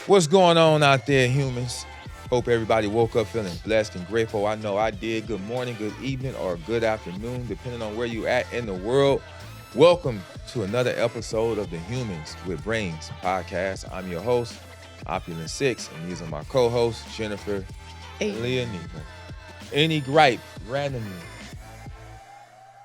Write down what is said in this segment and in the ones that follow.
What's going on out there, humans? Hope everybody woke up feeling blessed and grateful. I know I did. Good morning, good evening, or good afternoon, depending on where you at in the world. Welcome to another episode of the Humans with Brains podcast. I'm your host, Opulent Six, and these are my co-hosts, Jennifer and Leonida. Any gripe randomly?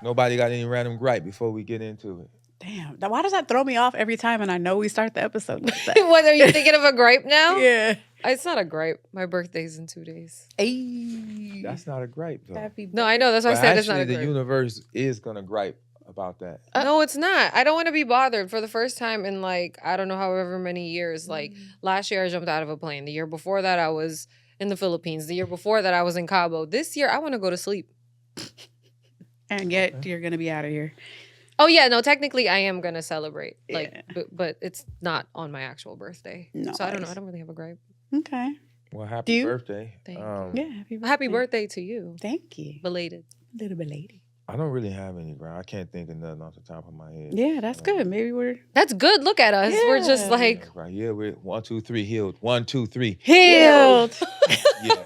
Nobody got any random gripe before we get into it? Damn, why does that throw me off every time? And I know we start the episode with that. What, are you thinking of a gripe now? Yeah. It's not a gripe. My birthday's in 2 days. Hey. That's not a gripe, though. No, I know. That's why I said it's not a Actually, gripe. the universe is going to gripe about that. No, it's not. I don't want to be bothered for the first time in I don't know however many years. Last year I jumped out of a plane. The year before that I was in the Philippines. The year before that I was in Cabo. This year I want to go to sleep. And yet you're going to be out of here. Oh yeah, no, technically I am going to celebrate. Yeah. But it's not on my actual birthday. No, So I don't know. I don't really have a gripe. Okay. Well, happy birthday. Thank Yeah. Happy birthday to you. Thank you. Belated. Little bit lady. I don't really have any gripe. I can't think of nothing off the top of my head. Yeah, that's good. Maybe we're That's good. Look at us. We're just Yeah. Yeah, right. Yeah, we're 1, 2, 3 healed. 1, 2, 3. healed. Yeah.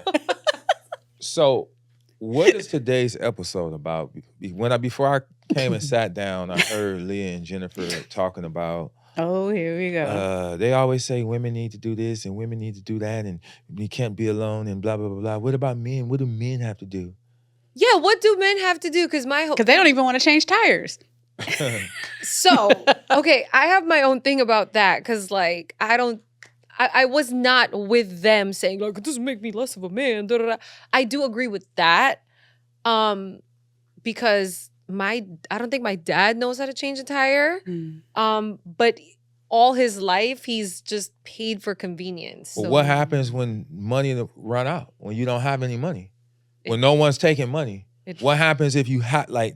So, what is today's episode about? Before I came and sat down, I heard Leah and Jennifer talking about. Oh, here we go. They always say women need to do this and women need to do that, and you can't be alone and blah blah blah blah. What about men? What do men have to do? Yeah, what do men have to do? Because Because they don't even want to change tires. So, okay, I have my own thing about that because, I was not with them saying, it doesn't make me less of a man. Da, da, da. I do agree with that because I don't think my dad knows how to change a tire. But all his life, he's just paid for convenience. Well, So what happens when money run out? When you don't have any money? When no one's taking money? What happens if you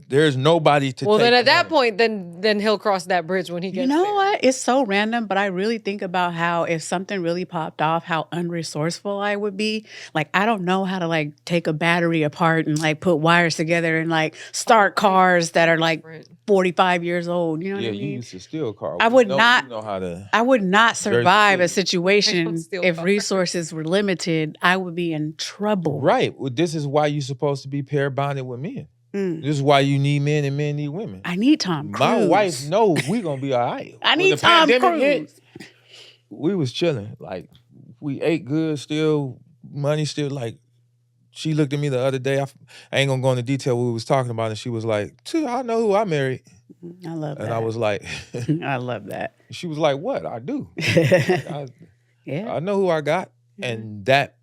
there's nobody to Well, take then at the that money? point, then he'll cross that bridge when he gets You know there. what? It's so random, but I really think about how if something really popped off, how unresourceful I would be. I don't know how to take a battery apart and put wires together and start cars that are 45 years old. You know what Yeah, I you mean? used to steal cars. I would You not- know how to. I would not survive a City. situation steal if cars. resources were limited. I would be in trouble. Right. Well, this is why you're supposed to be pair bonded with men. This is why you need men and men need women. I need Tom Cruise. My wife knows we gonna be all right. I When need the Tom pandemic hit, Cruise. we was chilling. We ate good still, money still. She looked at me the other day. I ain't gonna go into detail what we was talking about, and she was like, I know who I married. I love that. And I was like, I love that. she was like, what? I do. Yeah. I know who I got. And that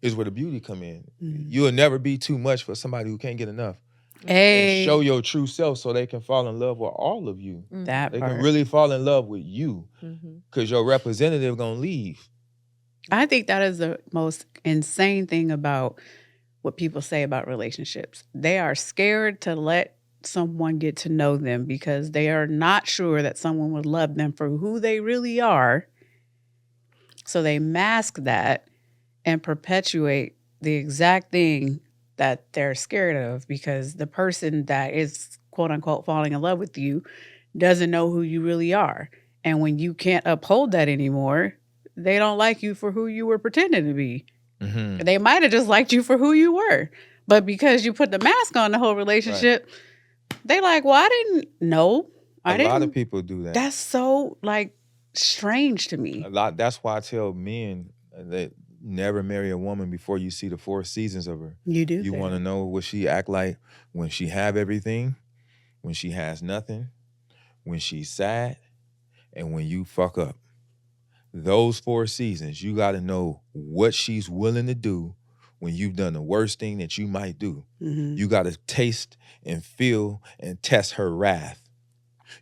is where the beauty come in. You'll never be too much for somebody who can't get enough. Hey. And show your true self so they can fall in love with all of you. That They part. can really fall in love with you Mm-hmm. because your representative gonna leave. I think that is the most insane thing about what people say about relationships. They are scared to let someone get to know them because they are not sure that someone would love them for who they really are. So they mask that and perpetuate the exact thing that they're scared of because the person that is quote unquote falling in love with you doesn't know who you really are. And when you can't uphold that anymore, they don't like you for who you were pretending to be. Mm-hmm. They might have just liked you for who you were. But because you put the mask on the whole relationship, they well, I didn't know. A lot of people do that. That's so strange to me. A lot. That's why I tell men that never marry a woman before you see the 4 seasons of her. You do. You want to know what she act like when she have everything, when she has nothing, when she's sad, and when you fuck up. Those 4 seasons, you got to know what she's willing to do when you've done the worst thing that you might do. Mm-hmm. You got to taste and feel and test her wrath.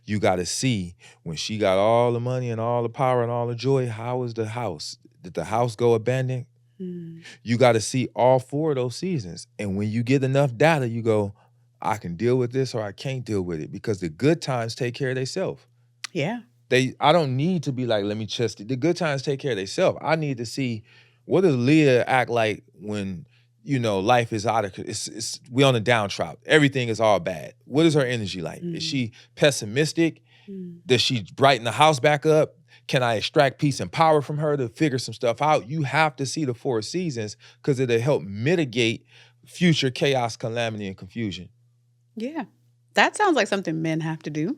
You got to see when she got all the money and all the power and all the joy, how is the house? Did the house go abandoned? Mm-hmm. You got to see all 4 of those seasons. And when you get enough data, you go, I can deal with this or I can't deal with it because the good times take care of themselves. Yeah. I don't need to be let me just, the good times take care of themselves. I need to see what does Leah act like when, life is out of, we on a downtrodden. Everything is all bad. What is her energy like? Is she pessimistic? Does she brighten the house back up? Can I extract peace and power from her to figure some stuff out? You have to see the 4 seasons because it'll help mitigate future chaos, calamity, and confusion. Yeah. That sounds like something men have to do.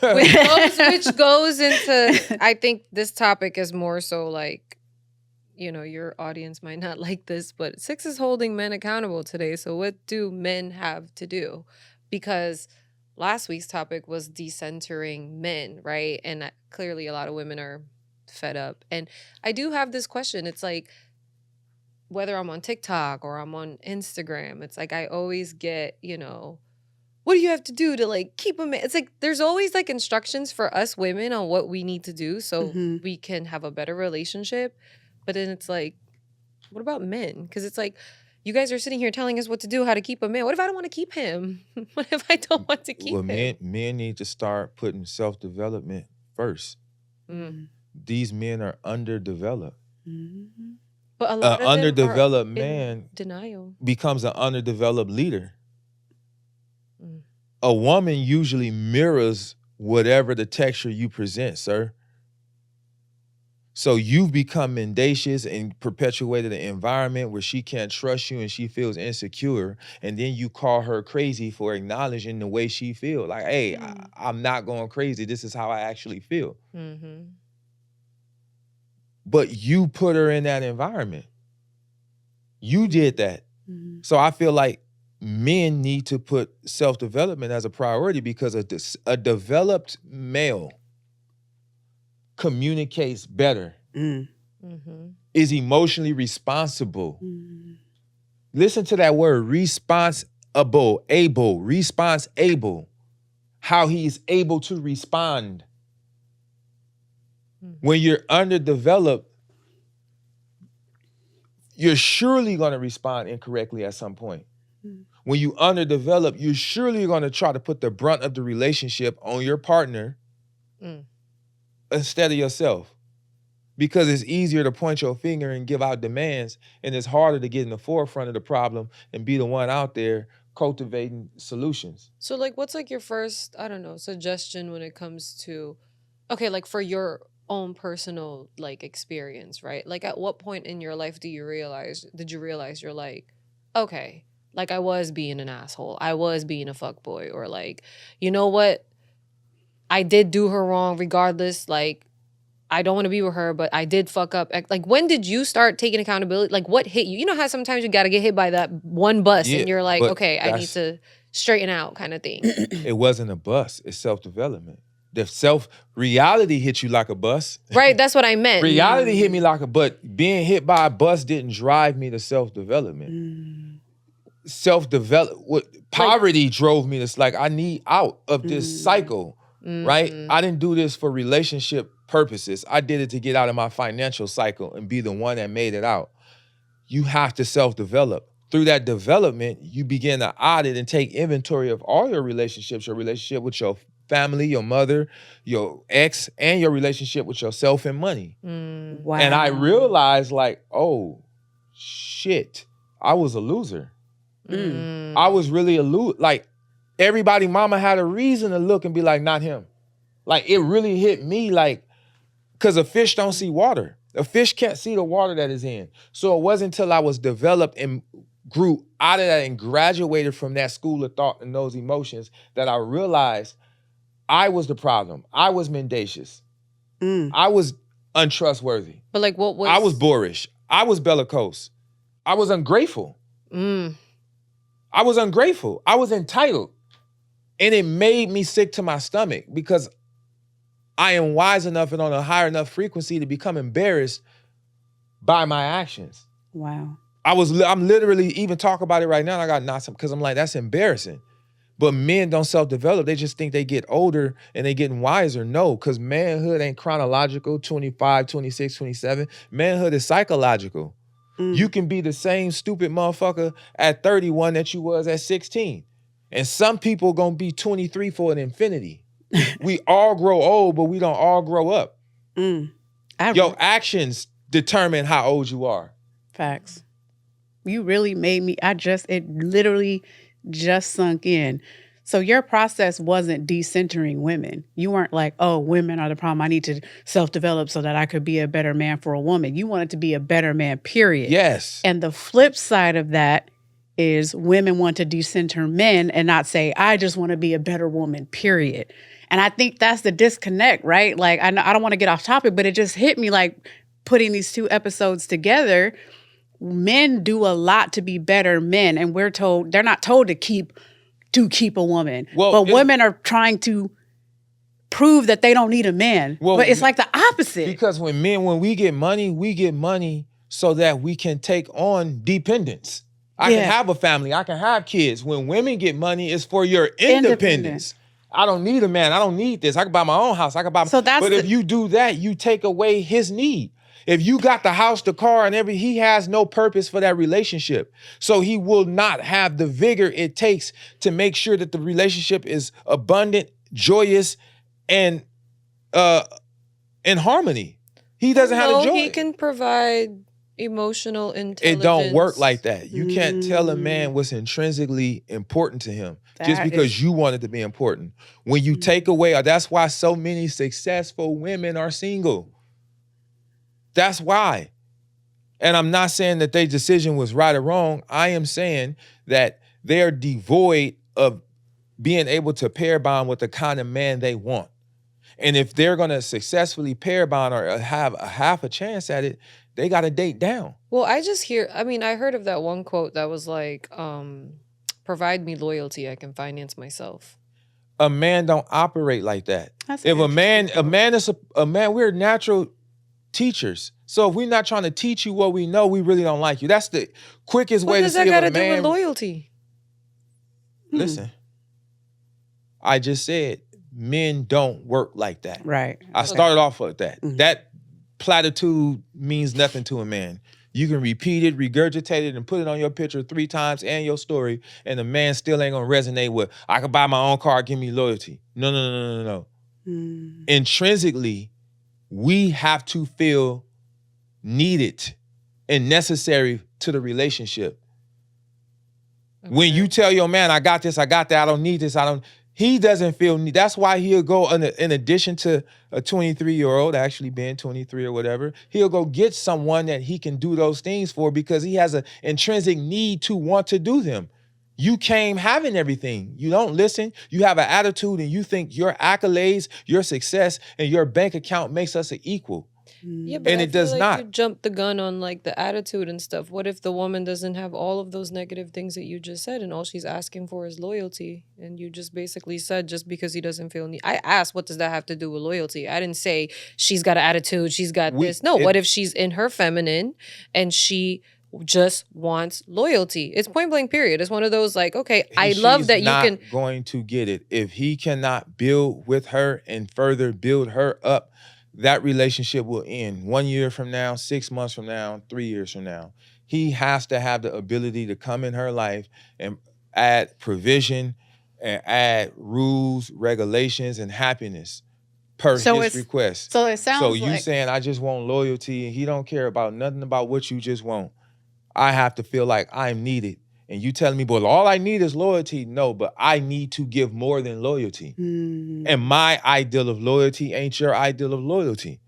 Which goes into, I think this topic is more so like, you know, your audience might not like this, but 6 is holding men accountable today. So what do men have to do? Because last week's topic was decentering men, right? And clearly a lot of women are fed up. And I do have this question. It's like, whether I'm on TikTok or I'm on Instagram, it's like I always get, you know, what do you have to do to like keep a man? It's like there's always like instructions for us women on what we need to do so we can have a better relationship. But then it's like, what about men? Because it's like, you guys are sitting here telling us what to do, how to keep a man. What if I don't want to keep him? What if I don't want to keep him? Men need to start putting self-development first. These men are underdeveloped. But a lot of underdeveloped them are man in denial becomes an underdeveloped leader. A woman usually mirrors whatever the texture you present, sir. So you've become mendacious and perpetuated an environment where she can't trust you and she feels insecure. And then you call her crazy for acknowledging the way she feels. Like, hey, I'm not going crazy. This is how I actually feel. But you put her in that environment. You did that. So I feel like men need to put self-development as a priority because a developed male communicates better, is emotionally responsible. Listen to that word, responsible, how he's able to respond. When you're underdeveloped, you're surely going to respond incorrectly at some point. When you underdevelop, you're surely going to try to put the brunt of the relationship on your partner instead of yourself. Because it's easier to point your finger and give out demands, and it's harder to get in the forefront of the problem and be the one out there cultivating solutions. So like, what's like your first, I don't know, suggestion when it comes to, okay, like for your own personal like experience, right? Like at what point in your life did you realize you're like, okay, like I was being an asshole, I was being a fuckboy, or like, you know what, I did do her wrong regardless, like I don't want to be with her, but I did fuck up. Like, when did you start taking accountability? Like, what hit you? You know how sometimes you got to get hit by that one bus and you're like, okay, I need to straighten out kind of thing. It wasn't a bus. It's self-development. Reality hit you like a bus. Right, that's what I meant. Reality hit me like but being hit by a bus didn't drive me to self-development. Poverty drove me to, like, I need out of this cycle, right? I didn't do this for relationship purposes. I did it to get out of my financial cycle and be the one that made it out. You have to self-develop. Through that development, you begin to audit and take inventory of all your relationships, your relationship with your family, your mother, your ex, and your relationship with yourself and money. Wow. And I realized, like, oh, shit, I was a loser. I was really a loser. Like, everybody mama had a reason to look and be like, not him. Like, it really hit me, like, because a fish don't see water. A fish can't see the water that is in. So it wasn't until I was developed and grew out of that and graduated from that school of thought and those emotions that I realized I was the problem. I was mendacious. I was untrustworthy. But like, what was... I was boorish. I was bellicose. I was ungrateful. I was ungrateful. I was entitled. And it made me sick to my stomach because I am wise enough and on a higher enough frequency to become embarrassed by my actions. Wow. I'm literally even talking about it right now and I got knots because I'm like, that's embarrassing. But men don't self-develop. They just think they get older and they getting wiser. No, because manhood ain't chronological, 25, 26, 27. Manhood is psychological. You can be the same stupid motherfucker at 31 that you was at 16. And some people gonna be 23 for an infinity. We all grow old, but we don't all grow up. Your actions determine how old you are. Facts. You really made me, it literally just sunk in. So your process wasn't decentering women. You weren't like, oh, women are the problem. I need to self-develop so that I could be a better man for a woman. You wanted to be a better man, period. Yes. And the flip side of that is women want to decenter men and not say, I just want to be a better woman, period. And I think that's the disconnect, right? Like, I don't want to get off topic, but it just hit me like putting these two episodes together. Men do a lot to be better men, and they're not told to keep a woman. But women are trying to prove that they don't need a man. But it's like the opposite. Because when we get money so that we can take on dependence. I can have a family, I can have kids. When women get money, it's for your independence. I don't need a man. I don't need this. I can buy my own house. But if you do that, you take away his need. If you got the house, the car, and he has no purpose for that relationship. So he will not have the vigor it takes to make sure that the relationship is abundant, joyous, and in harmony. He doesn't have the joy. He can provide emotional intelligence. It don't work like that. You can't tell a man what's intrinsically important to him just because you want it to be important. When you take away, that's why so many successful women are single. That's why. And I'm not saying that their decision was right or wrong. I am saying that they're devoid of being able to pair bond with the kind of man they want. And if they're going to successfully pair bond or have a half a chance at it, they got to date down. Well, I heard of that one quote that was like, provide me loyalty, I can finance myself. A man don't operate like that. If a man, we're natural teachers. So if we're not trying to teach you what we know, we really don't like you. That's the quickest way to see if a man. What does that got to do with loyalty? Listen, I just said men don't work like that. Right. I started off with that. Mm-hmm. That platitude means nothing to a man. You can repeat it, regurgitate it, and put it on your picture 3 times and your story, and the man still ain't gonna resonate with, I can buy my own car, give me loyalty. No. Intrinsically, we have to feel needed and necessary to the relationship. Okay. When you tell your man, I got this, I got that, I don't need this, he doesn't feel need. That's why he'll go, in addition to a 23-year-old actually being 23 or whatever, he'll go get someone that he can do those things for because he has an intrinsic need to want to do them. You came having everything. You don't listen. You have an attitude and you think your accolades, your success, and your bank account makes us an equal. Yeah, but it does not. You jumped the gun on like the attitude and stuff. What if the woman doesn't have all of those negative things that you just said and all she's asking for is loyalty? And you just basically said just because he doesn't feel need. I asked, what does that have to do with loyalty? I didn't say she's got an attitude, she's got this. No, what if she's in her feminine and she just wants loyalty? It's point blank, period. It's one of those like, okay, I love that you can. She's not going to get it. If he cannot build with her and further build her up, that relationship will end 1 year from now, 6 months from now, 3 years from now. He has to have the ability to come in her life and add provision and add rules, regulations, and happiness per his request. So it sounds so you saying, I just want loyalty, and he don't care about nothing about what you just want. I have to feel like I'm needed. And you telling me, well, all I need is loyalty. No, but I need to give more than loyalty. And my ideal of loyalty ain't your ideal of loyalty.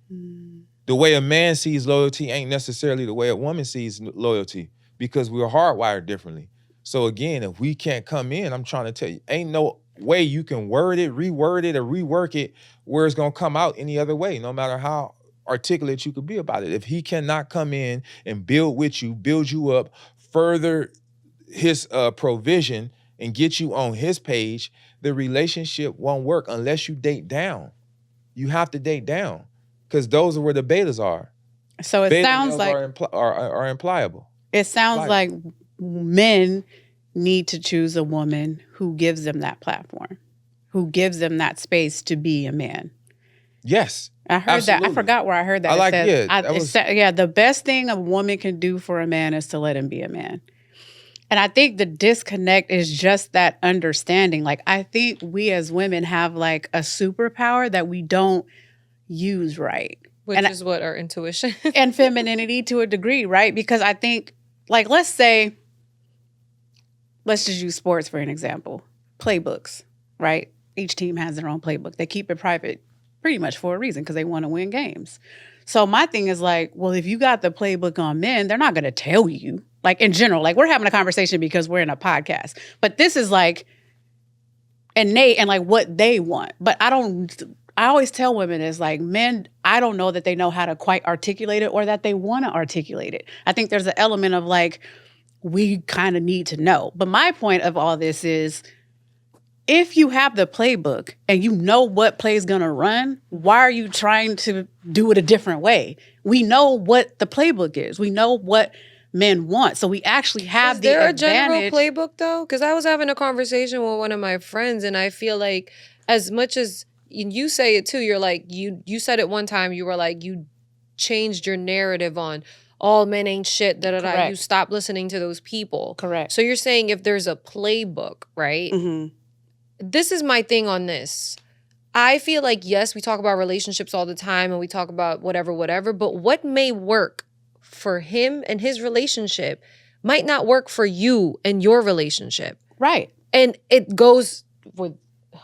The way a man sees loyalty ain't necessarily the way a woman sees loyalty because we're hardwired differently. So again, if we can't come in, I'm trying to tell you, ain't no way you can word it, reword it, or rework it where it's going to come out any other way, no matter how articulate you could be about it. If he cannot come in and build with you, build you up, further his provision and get you on his page, the relationship won't work unless you date down. You have to date down because those are where the betas are. So it sounds like are impliable. It sounds like men need to choose a woman who gives them that platform, who gives them that space to be a man. Yes. I heard that. I forgot where I heard that. The best thing a woman can do for a man is to let him be a man. And I think the disconnect is just that understanding. Like, I think we as women have like a superpower that we don't use right. Which is what, our intuition? And femininity to a degree, right? Because I think, like, let's just use sports for an example. Playbooks. right? Each team has their own playbook. They keep it private pretty much for a reason because they want to win games. So my thing is like, well, if you got the playbook on men, they're not going to tell you. Like in general, like we're having a conversation because we're in a podcast. But this is like innate and like what they want. But I always tell women is like men, I don't know that they know how to quite articulate it or that they want to articulate it. I think there's an element of like, we kind of need to know. But my point of all this is, if you have the playbook and you know what play is going to run, why are you trying to do it a different way? We know what the playbook is. We know what men want. So we actually have Is the there advantage. a general playbook though? Because I was having a conversation with one of my friends, and I feel like as much as you say it too, you're like, you said it one time, you were like, you changed your narrative on all men ain't shit, da da da. Correct. You stopped listening to those people. Correct. So you're saying if there's a playbook, right? Mm-hmm. This is my thing on this. I feel like, yes, we talk about relationships all the time and we talk about whatever, but what may work for him and his relationship might not work for you and your relationship. Right. And it goes with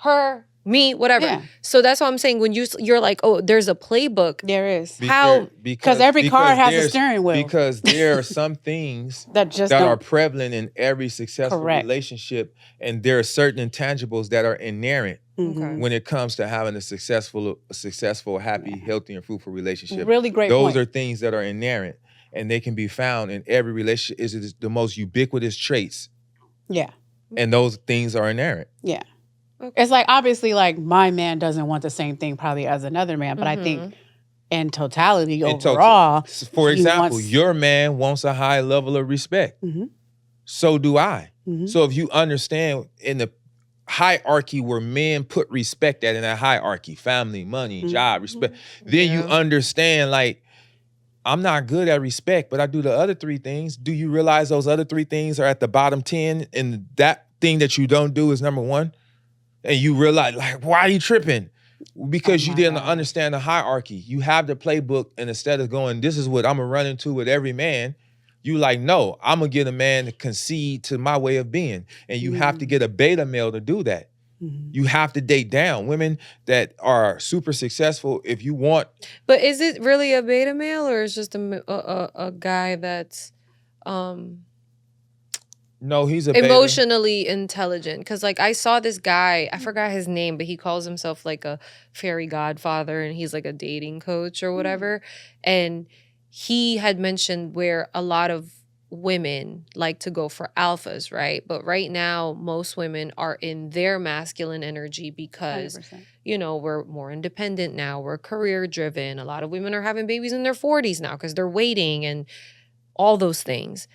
her, me, whatever. Yeah. So that's what I'm saying. When you're like, oh, there's a playbook. There is. Because every car has a steering wheel. Because there are some things that are prevalent in every successful Correct. relationship, and there are certain intangibles that are inherent Mm-hmm. when it comes to having a successful, happy, healthy, and fruitful relationship. Really great Those point. are things that are inherent, and they can be found in every relationship. Is the most ubiquitous traits. Yeah. And those things are inherent. Yeah. Okay. It's like, obviously, like my man doesn't want the same thing probably as another man, but I think in totality, overall, for example, wants... your man wants a high level of respect. Mm-hmm. So do I. Mm-hmm. So if you understand in the hierarchy where men put respect in that hierarchy, family, money, job, respect, then you understand like, I'm not good at respect, but I do the other three things. Do you realize those other three things are at the bottom 10 and that thing that you don't do is number 1? And you realize, like, why are you tripping? Because you didn't understand the hierarchy. You have the playbook, and instead of going, this is what I'm going to run into with every man, you like, no, I'm going to get a man to concede to my way of being. And you have to get a beta male to do that. Mm-hmm. You have to date down. Women that are super successful, if you want... But is it really a beta male, or is just a guy that's... No, he's a beta. Emotionally intelligent. Because, like, I saw this guy, I forgot his name, but he calls himself, like, a fairy godfather, and he's, like, a dating coach or whatever. And he had mentioned where a lot of women like to go for alphas, right? But right now, most women are in their masculine energy because, 100%. you know, we're more independent now. We're career-driven. A lot of women are having babies in their 40s now because they're waiting and all those things.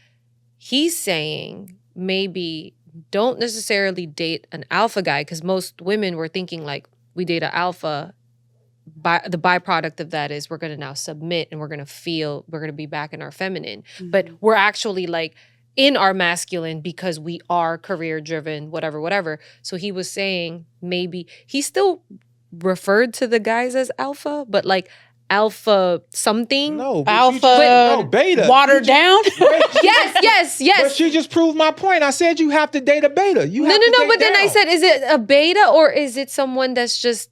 He's saying maybe don't necessarily date an alpha guy, because most women were thinking like, we date an alpha. The byproduct of that is we're going to now submit and we're going to be back in our feminine. Mm-hmm. But we're actually like in our masculine because we are career driven, whatever. So he was saying maybe he still referred to the guys as alpha, but like alpha something. No, beta. Watered down. Yes. But she just proved my point. I said you have to date a beta. But then I said, is it a beta or is it someone that's just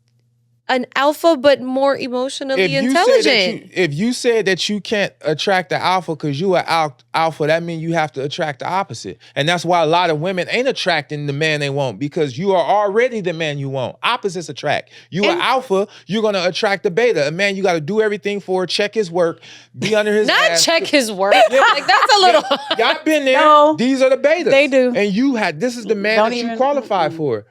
an alpha but more emotionally intelligent? If you said that you can't attract the alpha because you are alpha, that means you have to attract the opposite. And that's why a lot of women ain't attracting the man they want, because you are already the man you want. Opposites attract. You are alpha, you're going to attract the beta. A man you got to do everything for, check his work, be under his Not ass. Check his work. Like, that's a little... Y'all been there. No, these are the betas. They do. And this is the man you qualify for.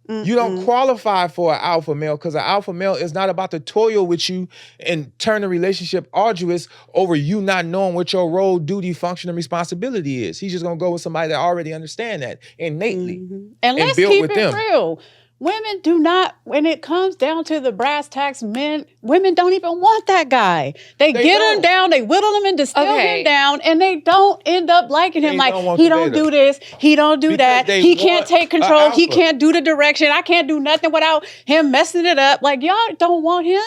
You don't qualify for an alpha male, because an alpha male is not about to toil with you and turn the relationship arduous over you not knowing what your role, duty, function, and responsibility is. He's just going to go with somebody that already understand that innately. Mm-hmm. And let's keep it real. Women do not, when it comes down to the brass tacks, women don't even want that guy. They get him down, they whittle him and distill him down, and they don't end up liking him. Like, he don't do this, he don't do that, he can't take control, he can't do the direction, I can't do nothing without him messing it up. Like, y'all don't want him.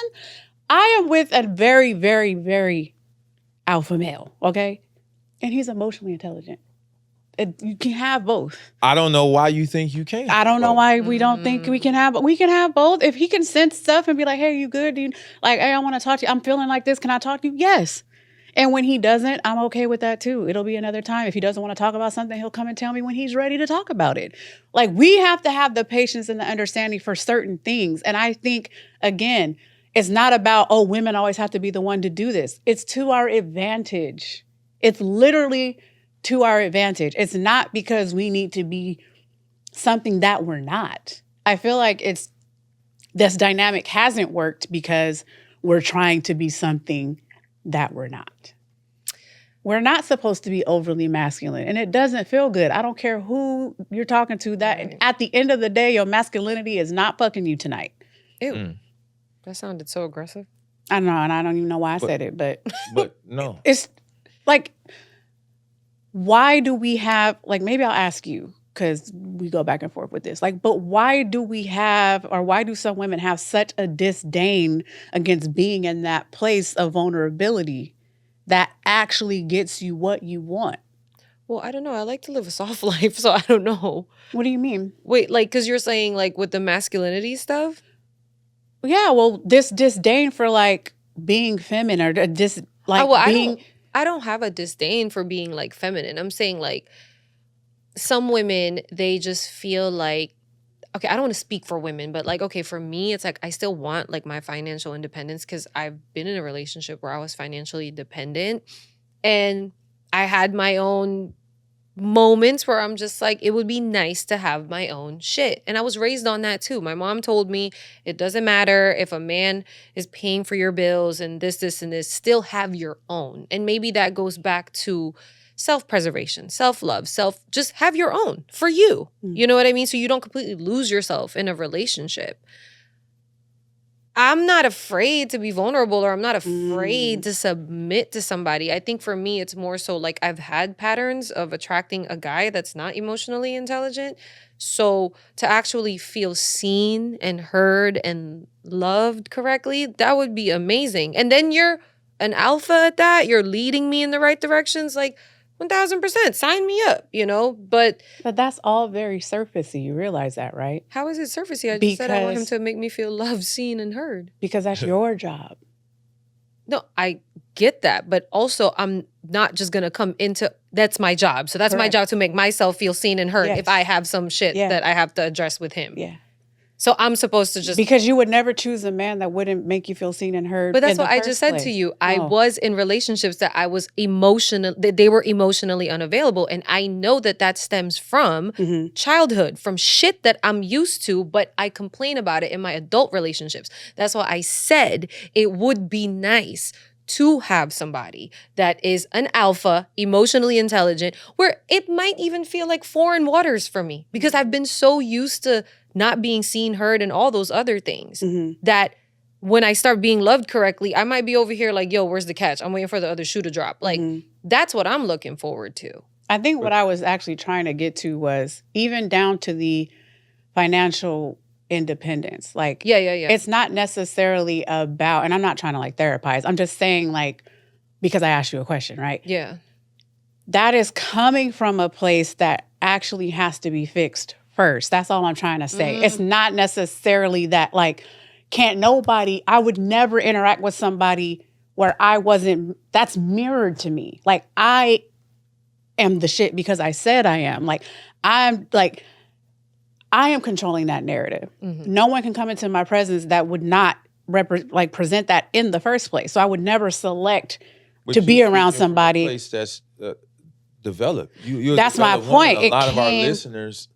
I am with a very, very, very alpha male, okay? And he's emotionally intelligent. You can have both. I don't know why you think you can't. I don't know why we don't think we can have, but we can have both. If he can sense stuff and be like, hey, you good? Like, hey, I want to talk to you. I'm feeling like this. Can I talk to you? Yes. And when he doesn't, I'm okay with that too. It'll be another time. If he doesn't want to talk about something, he'll come and tell me when he's ready to talk about it. Like, we have to have the patience and the understanding for certain things. And I think, again, it's not about, oh, women always have to be the one to do this. It's to our advantage. It's literally to our advantage. It's not because we need to be something that we're not. I feel like this dynamic hasn't worked because we're trying to be something that we're not. We're not supposed to be overly masculine, and it doesn't feel good. I don't care who you're talking to. That at the end of the day, your masculinity is not fucking you tonight. Ew. That sounded so aggressive. I know, and I don't even know why I said it, but no. It's like, why do we have, like, maybe I'll ask you, because we go back and forth with this. Like, but why do some women have such a disdain against being in that place of vulnerability that actually gets you what you want? Well, I don't know. I like to live a soft life, so I don't know. What do you mean? Wait, like, because you're saying, like, with the masculinity stuff? Yeah, well, this disdain for, like, being feminine or just, like, being... I don't have a disdain for being, like, feminine. I'm saying, like, some women, they just feel like, okay, I don't want to speak for women, but like, okay, for me, it's like, I still want like my financial independence because I've been in a relationship where I was financially dependent, and I had my own moments where I'm just like, it would be nice to have my own shit. And I was raised on that too. My mom told me it doesn't matter if a man is paying for your bills and this, and this, still have your own. And maybe that goes back to self-preservation, self-love, just have your own for you. You know what I mean? So you don't completely lose yourself in a relationship. I'm not afraid to be vulnerable, or I'm not afraid to submit to somebody. I think for me, it's more so like I've had patterns of attracting a guy that's not emotionally intelligent. So to actually feel seen and heard and loved correctly, that would be amazing. And then you're an alpha at that. You're leading me in the right directions. Like, 1000%, sign me up, you know? But that's all very surfacey. You realize that, right? How is it surfacey? I just said I want him to make me feel loved, seen, and heard. Because that's your job. No, I get that. But also, I'm not just going to come into, that's my job. So that's my job, to make myself feel seen and heard if I have some shit that I have to address with him. Yeah. So I'm supposed to just... Because you would never choose a man that wouldn't make you feel seen and heard. But that's what I just said to you. I was in relationships that I was they were emotionally unavailable. And I know that stems from childhood, from shit that I'm used to, but I complain about it in my adult relationships. That's why I said it would be nice to have somebody that is an alpha, emotionally intelligent, where it might even feel like foreign waters for me, because I've been so used to not being seen, heard, and all those other things that when I start being loved correctly, I might be over here like, yo, where's the catch? I'm waiting for the other shoe to drop. Like, that's what I'm looking forward to. I think what I was actually trying to get to was even down to the financial independence. Like, it's not necessarily about, and I'm not trying to like therapize, I'm just saying, like, because I asked you a question, right? Yeah. That is coming from a place that actually has to be fixed first. That's all I'm trying to say. It's not necessarily that, like, I would never interact with somebody where I wasn't, that's mirrored to me. Like, I am the shit because I said I am. Like, I am controlling that narrative. No one can come into my presence that would not present that in the first place. So I would never select to be around somebody. A place that's developed. That's my point. A lot of our listeners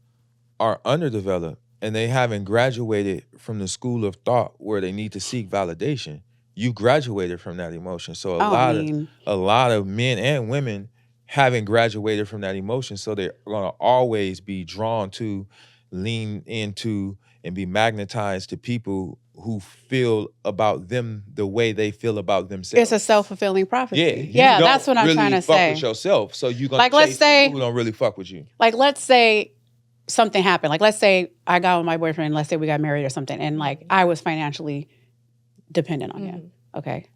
are underdeveloped, and they haven't graduated from the school of thought where they need to seek validation. You graduated from that emotion. So a lot of men and women haven't graduated from that emotion. So they're going to always be drawn to, lean into, and be magnetized to people who feel about them the way they feel about themselves. It's a self-fulfilling prophecy. Yeah, that's what I'm trying to say. You don't really fuck with yourself, so you're going to chase people who don't really fuck with you. Like, let's say something happened. Like, let's say I got with my boyfriend, let's say we got married or something, and like I was financially dependent on him. Okay.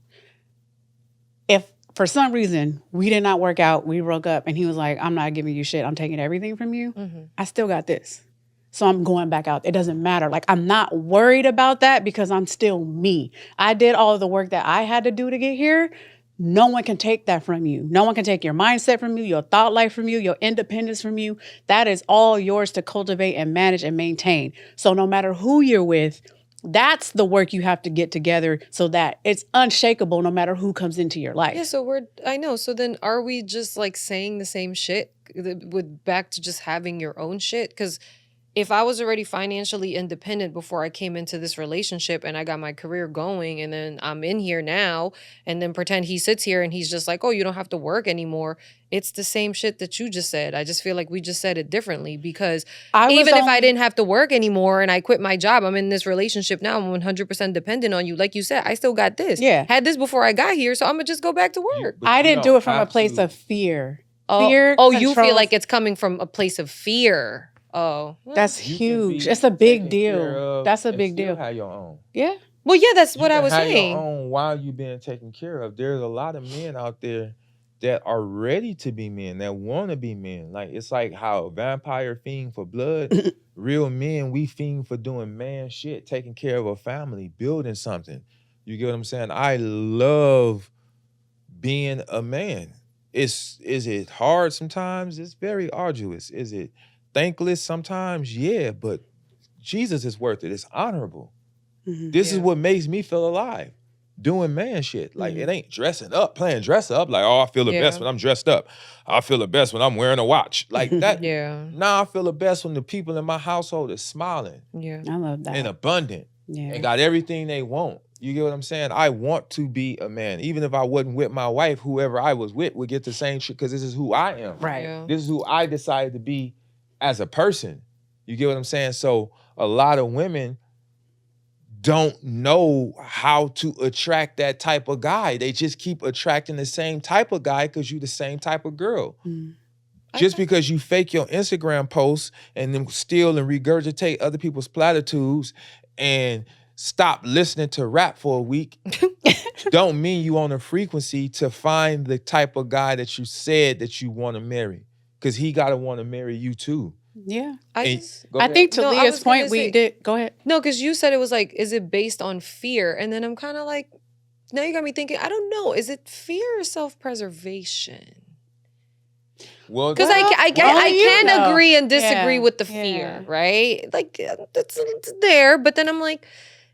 If for some reason, we did not work out. We broke up, and he was like, I'm not giving you shit. I'm taking everything from you. I still got this. So I'm going back out. It doesn't matter. Like, I'm not worried about that because I'm still me. I did all of the work that I had to do to get here. No one can take that from you. No one can take your mindset from you, your thought life from you, your independence from you. That is all yours to cultivate and manage and maintain. So no matter who you're with, that's the work you have to get together so that it's unshakable no matter who comes into your life. Yeah, so I know. So then are we just like saying the same shit with back to just having your own shit? Because if I was already financially independent before I came into this relationship and I got my career going and then I'm in here now and then pretend he sits here and he's just like, oh, you don't have to work anymore. It's the same shit that you just said. I just feel like we just said it differently because even if I didn't have to work anymore and I quit my job, I'm in this relationship now, I'm 100% dependent on you. Like you said, I still got this. Yeah. Had this before I got here, so I'm going to just go back to work. I didn't do it from a place of fear. Fear Oh, you feel controls- like it's coming from a place of fear. Oh, well, that's huge. It's a big deal. That's a big deal. Have your own. Yeah. Well, yeah, that's what You I can was have saying. your own while you're being taken care of. There's a lot of men out there that are ready to be men, that want to be men. Like, it's like how vampire fiend for blood. Real men, we fiend for doing man shit, taking care of a family, building something. You get what I'm saying? I love being a man. Is it hard sometimes? It's very arduous. Is it thankless sometimes? Yeah, but Jesus is worth it. It's honorable. This is what makes me feel alive. Doing man shit. Like, it ain't dressing up, playing dress up. Like, oh, I feel the best when I'm dressed up. I feel the best when I'm wearing a watch. Like that. Now I feel the best when the people in my household is smiling. Yeah. I love that. And abundant. Yeah. And got everything they want. You get what I'm saying? I want to be a man. Even if I wasn't with my wife, whoever I was with would get the same shit because this is who I am. Right. Yeah. This is who I decided to be as a person. You get what I'm saying? So a lot of women don't know how to attract that type of guy. They just keep attracting the same type of guy because you're the same type of girl. Just because you fake your Instagram posts and then steal and regurgitate other people's platitudes and stop listening to rap for a week don't mean you on a frequency to find the type of guy that you said that you want to marry. Because he got to want to marry you too. Yeah. I think to Leah's point, we did. Go ahead. No, because you said it was like, is it based on fear? And then I'm kind of like, now you got me thinking, I don't know. Is it fear or self-preservation? Well, because I can agree and disagree with the fear, right? Like, it's there, but then I'm like,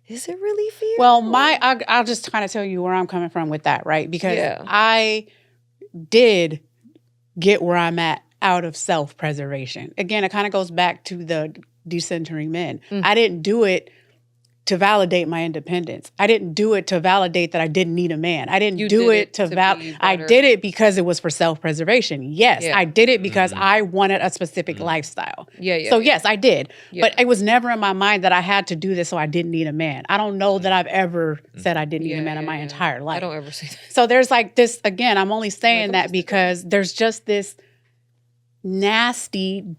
is it really fear? Well, I'll just kind of tell you where I'm coming from with that, right? Because I did get where I'm at out of self-preservation. Again, it kind of goes back to the decentering men. I didn't do it to validate my independence. I didn't do it to validate that I didn't need a man. I didn't do it to validate. I did it because it was for self-preservation. Yes, I did it because I wanted a specific lifestyle. So yes, I did. But it was never in my mind that I had to do this so I didn't need a man. I don't know that I've ever said I didn't need a man in my entire life. I don't ever say that. So there's like this, again, I'm only saying that because there's just this nasty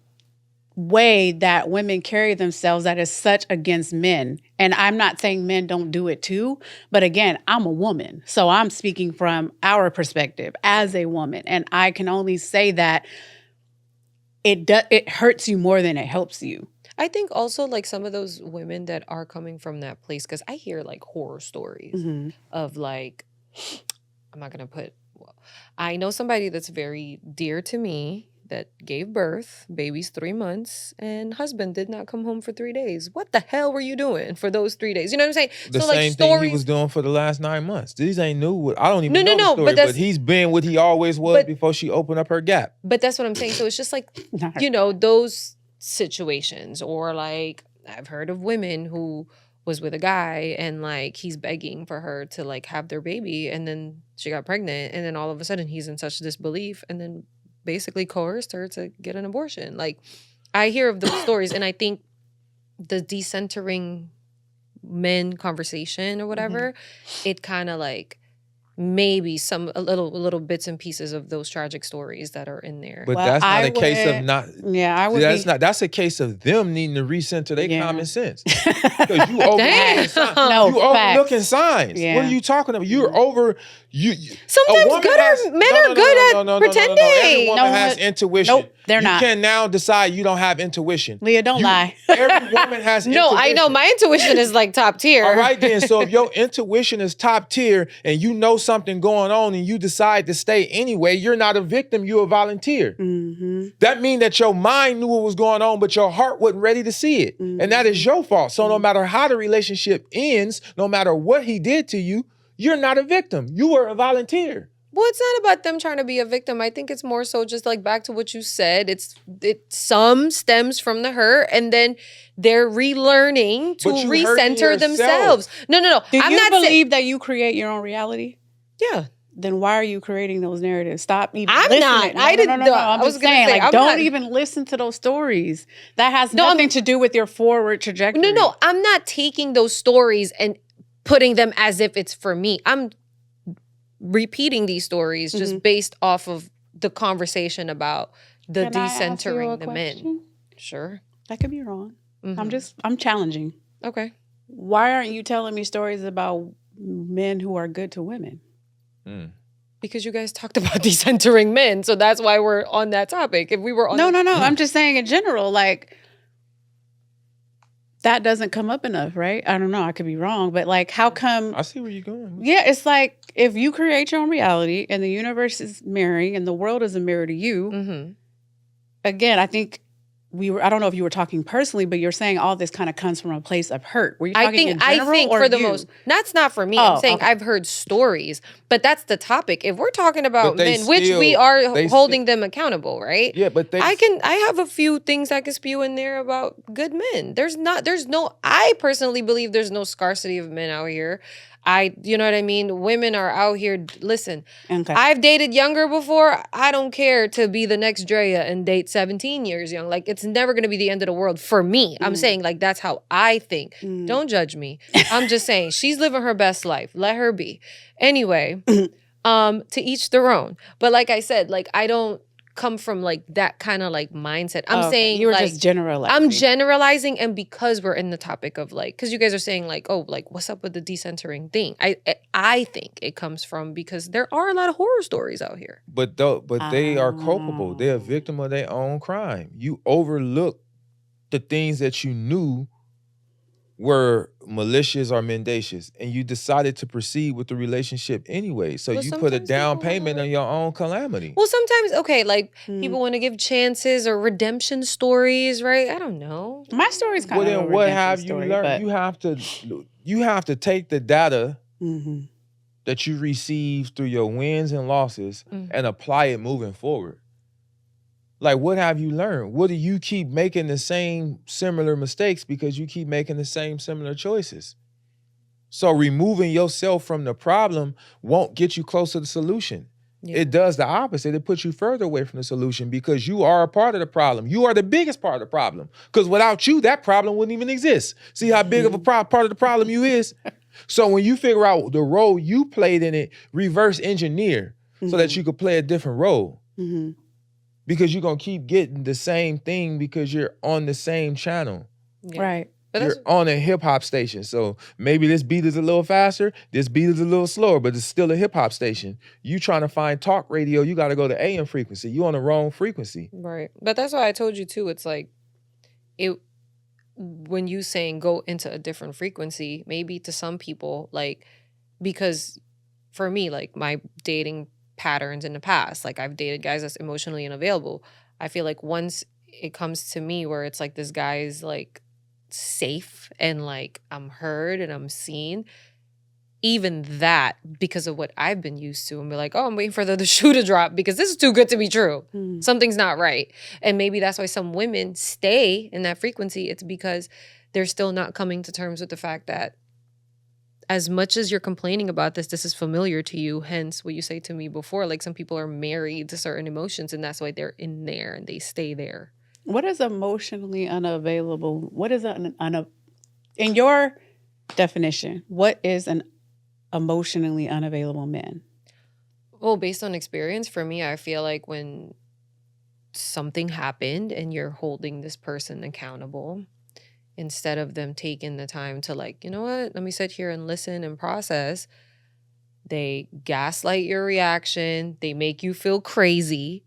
way that women carry themselves that is such against men. And I'm not saying men don't do it too, but again, I'm a woman. So I'm speaking from our perspective as a woman. And I can only say that it hurts you more than it helps you. I think also like some of those women that are coming from that place, because I hear like horror stories of like, I'm not going to put, well, I know somebody that's very dear to me that gave birth, baby's 3 months, and husband did not come home for 3 days. What the hell were you doing for those 3 days? You know what I'm saying? The same thing he was doing for the last 9 months. These ain't new. I don't even know the story, but he's been what he always was before she opened up her gap. But that's what I'm saying. So it's just like, you know, those situations, or like I've heard of women who was with a guy and like he's begging for her to like have their baby, and then she got pregnant, and then all of a sudden he's in such disbelief and then basically coerced her to get an abortion. Like, I hear of those stories, and I think the decentering men conversation or whatever, it kind of like maybe a little bits and pieces of those tragic stories that are in there. But Well, that's not I a case of would- not. Yeah, I would That's be. not. That's a case of them needing to recenter their Yeah. common sense. Because you overlooking Damn. signs. No, You overlooking facts. signs. Yeah. What are you talking about? You're over. You. Sometimes a woman men are good at pretending. Every woman No, has intuition. nope, they're you not. can now decide you don't have intuition. Leah, don't lie. Every woman has No, intuition. I know my intuition is like top tier. All right then. So if your intuition is top tier and you know something going on and you decide to stay anyway, you're not a victim, you're a volunteer. Mm-hmm. That means that your mind knew what was going on, but your heart wasn't ready to see it. And that is your fault. So no matter how the relationship ends, no matter what he did to you, you're not a victim. You were a volunteer. Well, it's not about them trying to be a victim. I think it's more so just like back to what you said. Some stems from the hurt, and then they're relearning to But you hurting recenter yourself. themselves. No. Do I'm you not believe that you create your own reality? Yeah. Then why are you creating those narratives? Stop even I'm listening. not. No, I didn't- No. I I'm was just gonna saying, say, like, I'm don't not- even listen to those stories. That has No, nothing to do with your forward trajectory. No. I'm not taking those stories and putting them as if it's for me. I'm repeating these stories just based off of the conversation about the Can I ask you a decentering the men. question? Sure. That could be wrong. Mhm. I'm challenging. Okay. Why aren't you telling me stories about men who are good to women? Because you guys talked about decentering men, so that's why we're on that topic. If we were on No. I'm just saying in general, like, that doesn't come up enough, right? I don't know. I could be wrong, but like, how come? I see where you're going. Yeah, it's like if you create your own reality and the universe is mirroring and the world is a mirror to you. Mm-hmm. Again, I think I don't know if you were talking personally, but you're saying all this kind of comes from a place of hurt. Were you talking in general I think or for the you? most. That's not for me. Oh, I'm saying okay. I've heard stories, but that's the topic. If we're talking about they men, which still- we are they holding them accountable, right? Yeah, but I have a few things I can spew in there about good men. I personally believe there's no scarcity of men out here. You know what I mean? Women are out here. Listen, Okay. I've dated younger before. I don't care to be the next Drea and date 17 years young. Like, it's never going to be the end of the world for me. I'm saying, like, that's how I think. Don't judge me. I'm just saying she's living her best life. Let her be. Anyway, to each their own. But like I said, like, I don't come from like that kind of like mindset. I'm saying you were like, just generalizing. I'm generalizing, and because we're in the topic of like, because you guys are saying like, oh, like what's up with the decentering thing? I think it comes from because there are a lot of horror stories out here. But they are culpable. They're a victim of their own crime. You overlook the things that you knew were malicious or mendacious, and you decided to proceed with the relationship anyway. So Well, you put a sometimes down people payment wanna- on your own calamity. Well, sometimes, okay, like people want to give chances or redemption stories, right? I don't know. My story's kind Well, of then a what redemption have you story, learned? but- You have to take the data Mhm. that you receive through your wins and losses and apply it moving forward. Like, what have you learned? What do you keep making the same similar mistakes because you keep making the same similar choices? So removing yourself from the problem won't get you close to the solution. Yeah. It does the opposite. It puts you further away from the solution because you are a part of the problem. You are the biggest part of the problem. Because without you, that problem wouldn't even exist. See how big of a part of the problem you is? So when you figure out the role you played in it, reverse engineer so that you could play a different role. Because you're going to keep getting the same thing because you're on the same channel. Yeah. Right. But You're on a hip hop station. So maybe this beat is a little faster, this beat is a little slower, but it's still a hip hop station. You trying to find talk radio, you got to go to AM frequency. You on the wrong frequency. Right. But that's why I told you too. It's like when you saying go into a different frequency, maybe to some people, like, because for me, like my dating patterns in the past, like I've dated guys that's emotionally unavailable. I feel like once it comes to me where it's like this guy is like safe and like I'm heard and I'm seen, even that, because of what I've been used to, and be like, oh, I'm waiting for the shoe to drop because this is too good to be true. Something's not right. And maybe that's why some women stay in that frequency. It's because they're still not coming to terms with the fact that as much as you're complaining about this is familiar to you. Hence what you say to me before, like some people are married to certain emotions and that's why they're in there and they stay there. What is emotionally unavailable? What is in your definition, what is an emotionally unavailable man? Well, based on experience, for me, I feel like when something happened and you're holding this person accountable, instead of them taking the time to like, you know what, let me sit here and listen and process, they gaslight your reaction. They make you feel crazy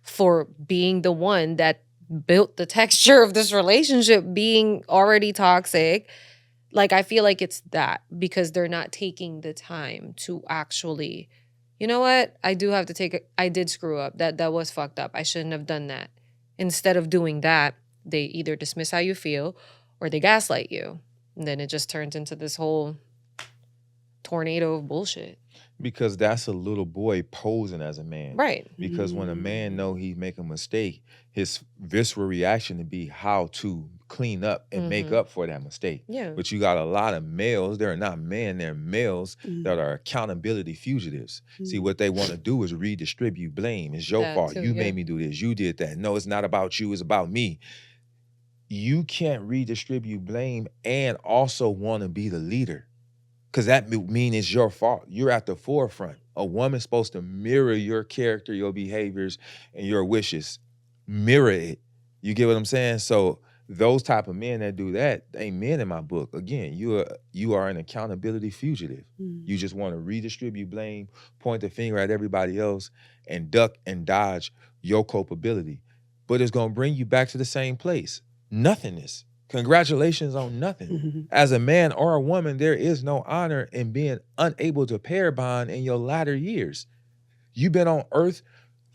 for being the one that built the texture of this relationship being already toxic. Like, I feel like it's that, because they're not taking the time to actually, you know what, I did screw up. That was fucked up. I shouldn't have done that. Instead of doing that, they either dismiss how you feel or they gaslight you. And then it just turns into this whole tornado of bullshit. Because that's a little boy posing as a man. Right. Because when a man know he's making a mistake, his visceral reaction to be how to clean up and make up for that mistake. Yeah. But you got a lot of males, they're not men, they're males that are accountability fugitives. See, what they want to do is redistribute blame. It's your That fault. too, You yeah. made me do this. You did that. No, it's not about you. It's about me. You can't redistribute blame and also want to be the leader. Because that means it's your fault. You're at the forefront. A woman's supposed to mirror your character, your behaviors, and your wishes. Mirror it. You get what I'm saying? So those type of men that do that, they ain't men in my book. Again, you are an accountability fugitive. You just want to redistribute blame, point the finger at everybody else, and duck and dodge your culpability. But it's going to bring you back to the same place. Nothingness. Congratulations on nothing. As a man or a woman, there is no honor in being unable to pair bond in your latter years. You've been on earth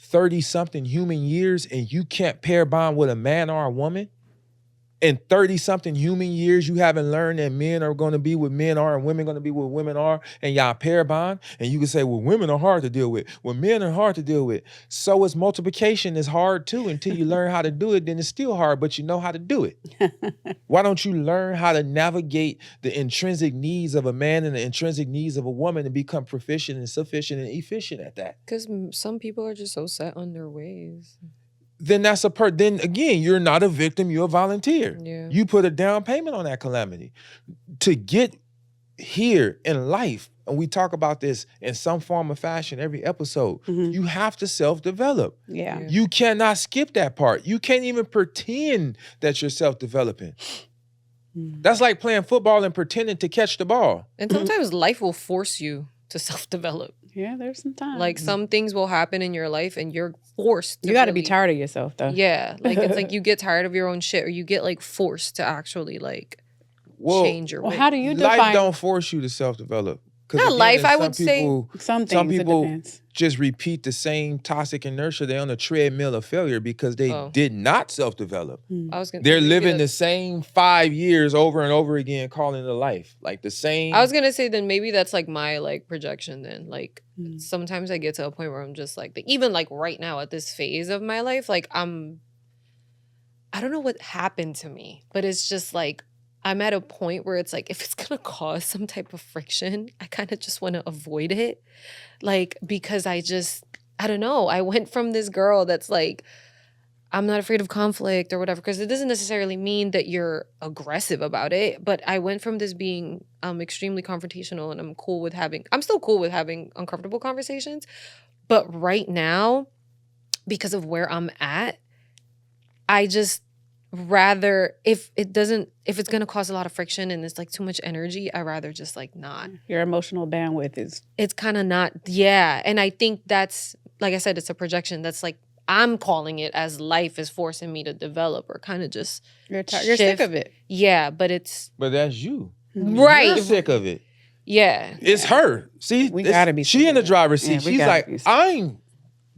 30-something human years and you can't pair bond with a man or a woman? In 30-something human years, you haven't learned that men are going to be with men are and women going to be with women are, and y'all pair bond? And you can say, well, women are hard to deal with. Well, men are hard to deal with. So is multiplication is hard too. Until you learn how to do it, then it's still hard, but you know how to do it. Why don't you learn how to navigate the intrinsic needs of a man and the intrinsic needs of a woman and become proficient and sufficient and efficient at that? Because some people are just so set on their ways. Then that's then again, you're not a victim, you're a volunteer. Yeah. You put a down payment on that calamity. To get here in life, and we talk about this in some form or fashion every episode, you have to self-develop. Yeah. You cannot skip that part. You can't even pretend that you're self-developing. That's like playing football and pretending to catch the ball. And sometimes life will force you to self-develop. Yeah, there's some time. Like, some things will happen in your life and you're forced to you got to be really- tired of yourself, though. Yeah. Like, it's like you get tired of your own shit, or you get like forced to actually like change your Well, way. how do you Life define don't force you to self-develop. 'Cause Not again, life, I some would say people- some things? Some people it depends. just repeat the same toxic inertia. They're on a treadmill of failure because they did not self-develop. I was gonna They're maybe living the that's- same 5 years over and over again, calling it a life. Like the same. I was gonna say then maybe that's like my like projection then. Like sometimes I get to a point where I'm just like even like right now at this phase of my life, like I don't know what happened to me, but it's just like I'm at a point where it's like if it's gonna cause some type of friction, I kind of just want to avoid it. Like, because I don't know. I went from this girl that's like, I'm not afraid of conflict or whatever, because it doesn't necessarily mean that you're aggressive about it. But I went from this being extremely confrontational, and I'm still cool with having uncomfortable conversations. But right now, because of where I'm at, I just rather if it's gonna cause a lot of friction and it's like too much energy, I rather just like not. Your emotional bandwidth is. It's kind of not, yeah. And I think that's, like I said, it's a projection. That's like I'm calling it as life is forcing me to develop or kind of just You're sick of it. Yeah, but it's But that's you. right. You're sick of it. Yeah, It's her. See, We gotta be She sick in the of it. driver's seat. Yeah, we She's gotta like, be sick. I'm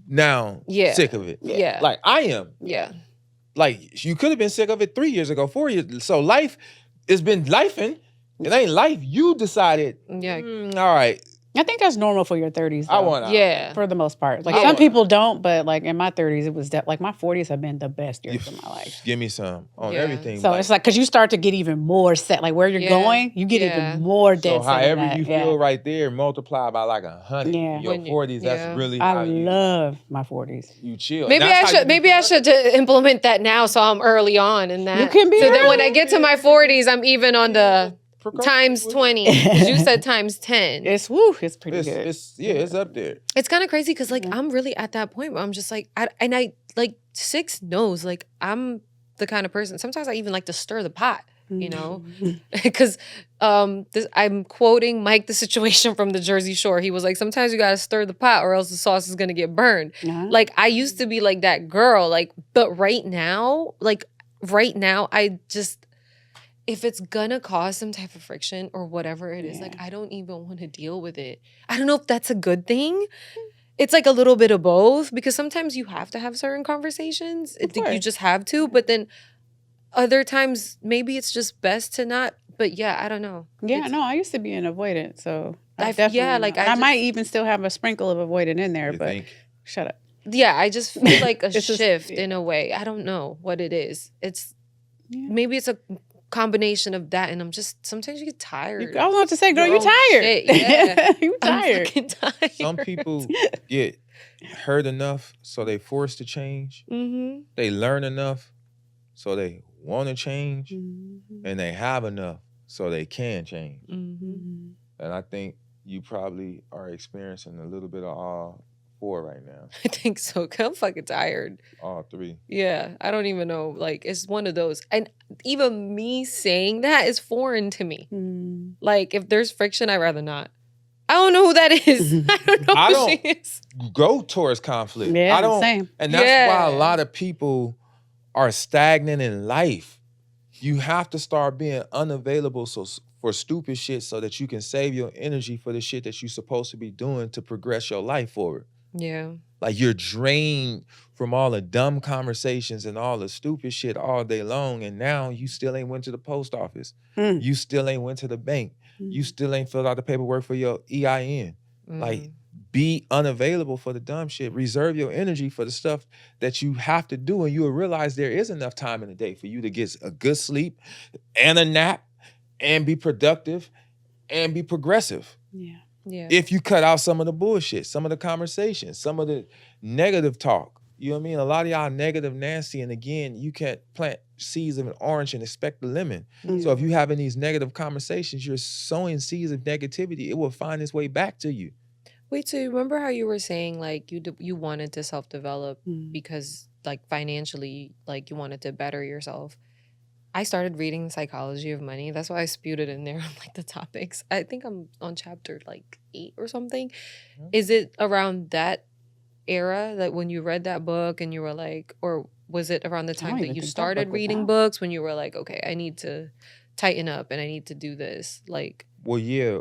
now Yeah. sick of it. Yeah. Like I am. yeah. Like you could have been sick of it 3 years ago, 4 years. So life has been lifing. It ain't life. You decided. Yeah. All right. I think that's normal for your 30s. I though, want out. Yeah. for the most part. Like Yeah. some people don't, but like in my 30s, it was like my 40s have been the best years of my life. Give me some on Yeah. everything. So it's like because you start to get even more set, like where you're Yeah. going, you get Yeah. even more dead. so set in however that. you feel right there, multiply by like 100. Yeah. Your When you- 40s, that's yeah. really how I you, love my 40s. you chill. Maybe That's I how should. you be Maybe I should implement that now, so I'm early on in that. You can be So then early. when I get to my 40s, I'm even on the times 20. Because you said times 10. It's pretty good. It's up there. It's kind of crazy because like I'm really at that point where I'm just like, I like 6 knows. Like I'm the kind of person. Sometimes I even like to stir the pot. You know, because I'm quoting Mike the Situation from the Jersey Shore. He was like, sometimes you gotta stir the pot or else the sauce is gonna get burned. Like I used to be like that girl, like, but right now, I just, if it's gonna cause some type of friction or whatever it is, like I don't even want to deal with it. I don't know if that's a good thing. It's like a little bit of both, because sometimes you have to have certain conversations. I think you just have to, but then other times, maybe it's just best to not. But yeah, I don't know. Yeah, no, I used to be an avoidant, so I definitely. I might even still have a sprinkle of avoidant in there, but shut up. Yeah, I just feel like a shift in a way. I don't know what it is. Maybe it's a combination of that, and I'm just sometimes you get tired. I was about to say, girl, you tired. Yeah, you tired. I'm fucking tired. Some people get hurt enough, so they forced to change. Mm-hmm. They learn enough, so they want to change, and they have enough so they can change. Mm-hmm. And I think you probably are experiencing a little bit of all 4 right now. I think so. 'Cause I'm fucking tired. All 3. Yeah, I don't even know. Like, it's one of those. And even me saying that is foreign to me. Like, if there's friction, I'd rather not. I don't know who that is. I don't know who she is. Go towards conflict. Yeah, I don't. Same. And that's why a lot of people are stagnant in life. You have to start being unavailable for stupid shit so that you can save your energy for the shit that you're supposed to be doing to progress your life forward. Yeah. Like you're drained from all the dumb conversations and all the stupid shit all day long, and now you still ain't went to the post office. You still ain't went to the bank. You still ain't filled out the paperwork for your EIN. Like, be unavailable for the dumb shit. Reserve your energy for the stuff that you have to do, and you'll realize there is enough time in the day for you to get a good sleep and a nap and be productive and be progressive. Yeah. If you cut out some of the bullshit, some of the conversations, some of the negative talk. You know what I mean? A lot of y'all negative Nancy, and again, you can't plant seeds of an orange and expect a lemon. So if you're having these negative conversations, you're sowing seeds of negativity. It will find its way back to you. Wait, so you remember how you were saying like you wanted to self-develop because like financially, like you wanted to better yourself? I started reading The Psychology of Money. That's why I spewed it in there on like the topics. I think I'm on chapter like 8 or something. Is it around that era that when you read that book and you were like, or was it around the time that you started reading books when you were like, okay, I need to tighten up and I need to do this? Like, well, yeah.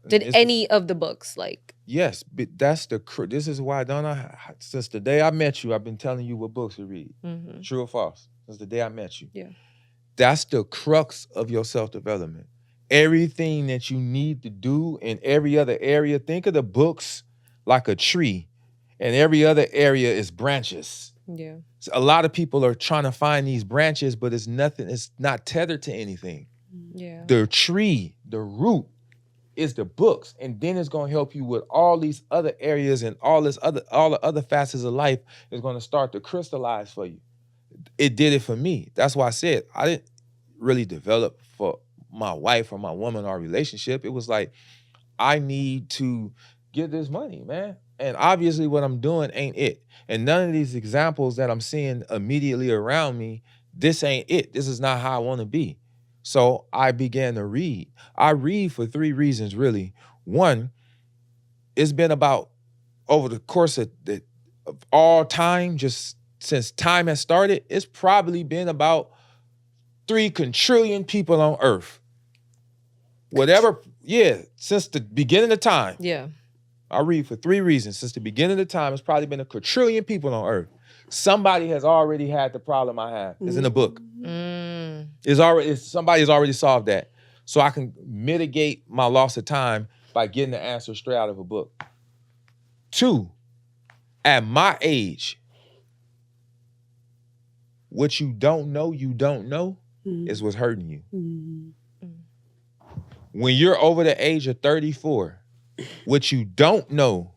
Did any of the books like? Yes, but that's this is why, Donna, since the day I met you, I've been telling you what books to read. True or false? Since the day I met you. Yeah. That's the crux of your self-development. Everything that you need to do in every other area, think of the books like a tree, and every other area is branches. Yeah. So a lot of people are trying to find these branches, but it's not tethered to anything. Yeah. The tree, the root, is the books, and then it's gonna help you with all these other areas, and all the other facets of life is gonna start to crystallize for you. It did it for me. That's why I said I didn't really develop for my wife or my woman or relationship. It was like, I need to get this money, man. And obviously what I'm doing ain't it. And none of these examples that I'm seeing immediately around me, this ain't it. This is not how I want to be. So I began to read. I read for 3 reasons, really. One, it's been about over the course of all time, just since time has started, it's probably been about 3 quadrillion people on Earth. Whatever, since the beginning of time. Yeah. I read for 3 reasons. Since the beginning of the time, it's probably been a quadrillion people on Earth. Somebody has already had the problem I have. It's in the book. Somebody's already solved that. So I can mitigate my loss of time by getting the answer straight out of a book. 2, at my age, what you don't know is what's hurting you. When you're over the age of 34, what you don't know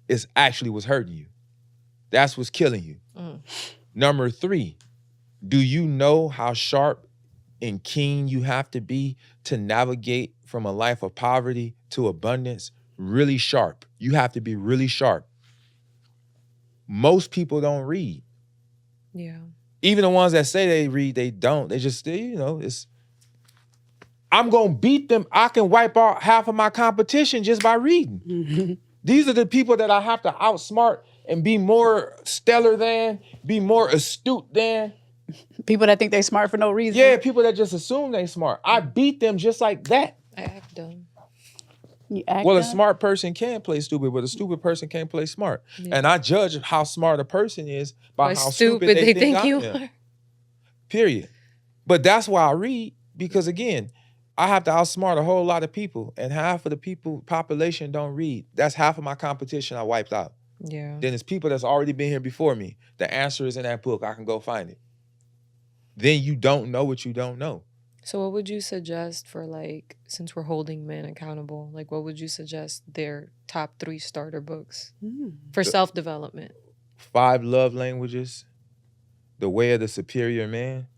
is actually what's hurting you. That's what's killing you. Number 3, do you know how sharp and keen you have to be to navigate from a life of poverty to abundance, really sharp. You have to be really sharp. Most people don't read. Yeah. Even the ones that say they read, they don't. They just, it's, I'm going to beat them. I can wipe out half of my competition just by reading. Mm-hmm. These are the people that I have to outsmart and be more stellar than, be more astute than. People that think they smart for no reason. Yeah, people that just assume they smart. I beat them just like that. I act dumb. You act Well, a dumb? smart person can play stupid, but a stupid person can't play smart. Yeah. And I judge how smart a person is by how stupid they think you I am. are. Period. But that's why I read, because again, I have to outsmart a whole lot of people, and half of the population don't read. That's half of my competition I wiped out. Yeah. Then it's people that's already been here before me. The answer is in that book. I can go find it. Then you don't know what you don't know. So what would you suggest for, like, since we're holding men accountable, like what would you suggest their top 3 starter books for self-development? 5 Love Languages, The Way of the Superior Man,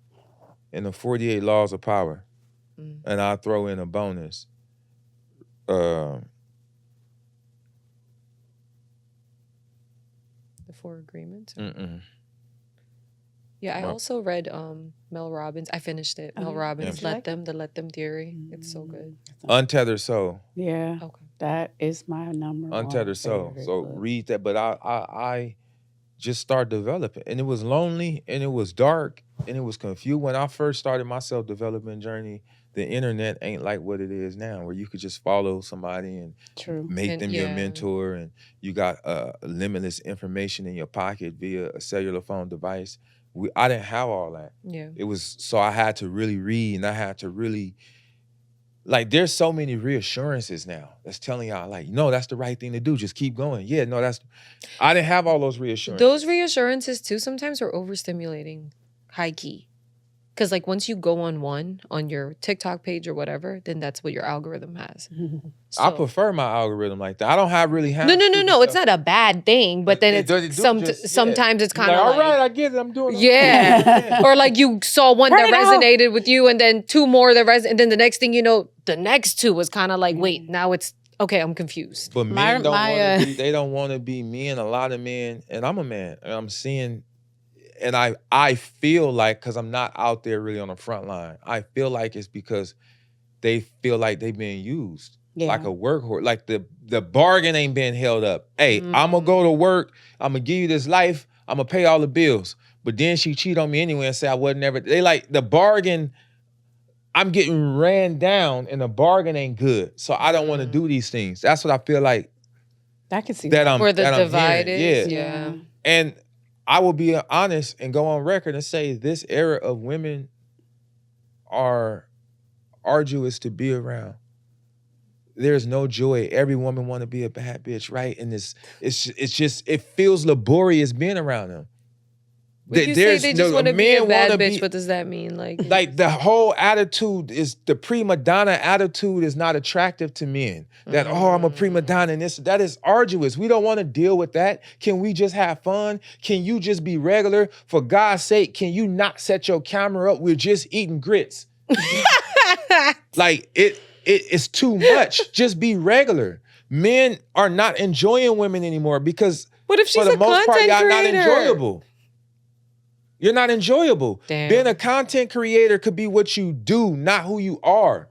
and the 48 Laws of Power. And I'll throw in a bonus. The 4 Agreements? Yeah, I also read Mel Robbins. I finished it. Mel Robbins, Yeah. The Let Them Theory. It's so good. Untethered Soul. Yeah. Okay. That is my number one. Untethered Soul. favorite So book. read that. But I just started developing. And it was lonely, and it was dark, and it was confused. When I first started my self-development journey, the internet ain't like what it is now, where you could just follow somebody and True. make them your mentor, and you got limitless information in your pocket via a cellular phone device. I didn't have all that. Yeah. It was, so I had to really read, and I had to really, like, there's so many reassurances now that's telling y'all, like, no, that's the right thing to do. Just keep going. Yeah, no, I didn't have all those reassurances. Those reassurances too sometimes are overstimulating, high key. Because, like, once you go on your TikTok page or whatever, then that's what your algorithm has. I prefer my algorithm like that. I don't really have. No. It's not a bad thing, but then sometimes it's kind of like, all right, I get it. I'm doing it. Yeah. Or like you saw one that resonated with you, and then 2 more that and then the next thing you know, the next 2 was kind of like, wait, now it's okay. I'm confused. But men don't want to be. They don't want to be men. A lot of men, and I'm a man, and I'm seeing. And I feel like, because I'm not out there really on the front line, I feel like it's because they feel like they've been used like a workhorse. Like the bargain ain't been held up. Hey, I'm going to go to work. I'm going to give you this life. I'm going to pay all the bills. But then she cheat on me anyway and say I wasn't ever. They like the bargain. I'm getting ran down and the bargain ain't good. So I don't want to do these things. That's what I feel like. I can see that. Where the divide is. Yeah. And I will be honest and go on record and say this era of women are arduous to be around. There's no joy. Every woman want to be a bad bitch, right? And it feels laborious being around them. When you say they just want to be a bad bitch, what does that mean? Like the whole attitude is the prima donna attitude is not attractive to men. That, I'm a prima donna and that is arduous. We don't want to deal with that. Can we just have fun? Can you just be regular? For God's sake, can you not set your camera up? We're just eating grits. Like it's too much. Just be regular. Men are not enjoying women anymore because what if she's for the a most part, content y'all creator? not enjoyable. You're not enjoyable. Damn. Being a content creator could be what you do, not who you are.